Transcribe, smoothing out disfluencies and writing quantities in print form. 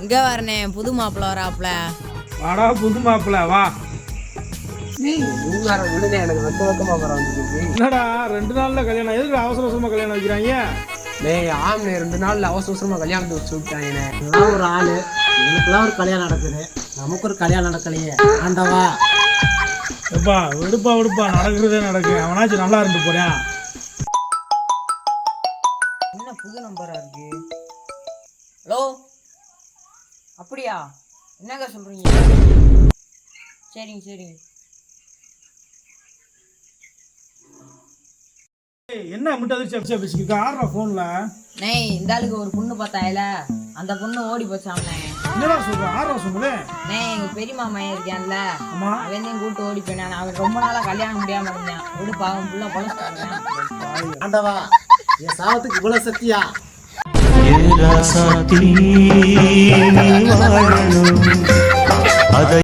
இங்க வரனே புது மாப்பிள்ள வராப்ல. வாடா புது மாப்பிள்ள வா. எனக்கு வெக்க வெக்கமா வந்துருக்கு. என்னடா 2 நாள்ல கல்யாணம், எதுக்கு அவசர அவசரமா கல்யாணம் வைக்கிறாங்க? ஆம்னே 2 நாள்ல அவசர அவசரமா கல்யாணத்தை வச்சு விட்டாங்க. ஒரு ஆளு எனக்குலாம் ஒரு கல்யாணம் நடக்குது, நமக்கு ஒரு கல்யாணம் நடக்கலையே ஆண்டவா. எப்பா விடுப்பா நடக்கிறதே நடக்கு. அவனாச்சும் நல்லா இருந்து போறேன். என்ன புது நம்பரா இருக்கு? ஹலோ, அப்படியா? என்னங்க சொல்றீங்க? சரிங்க. என்ன முட்டை அதிர்ச்சி பேசிக்கிட்டு ஆடுறா போன்ல. இந்த ஆளுக்கு ஒரு பொண்ணு பார்த்தாயில, அந்த பொண்ணு ஓடி போச்சாம்னே. என்னடா சொல்ற? ஆடுறா சொன்னே. எங்க பெரியமா மையன் இருக்கான்ல, ஆமா, அவன் கூட்டு ஓடி போயினான். அவன் ரொம்ப நாளா கல்யாணம் முடியாம இருந்தான். விடு பாவம், ஃபுல்லா பொழச்சிட்டாங்க. ஆண்டவா, என் சாவத்துக்கு இவ்வளவு சக்தியா? வாழணும்.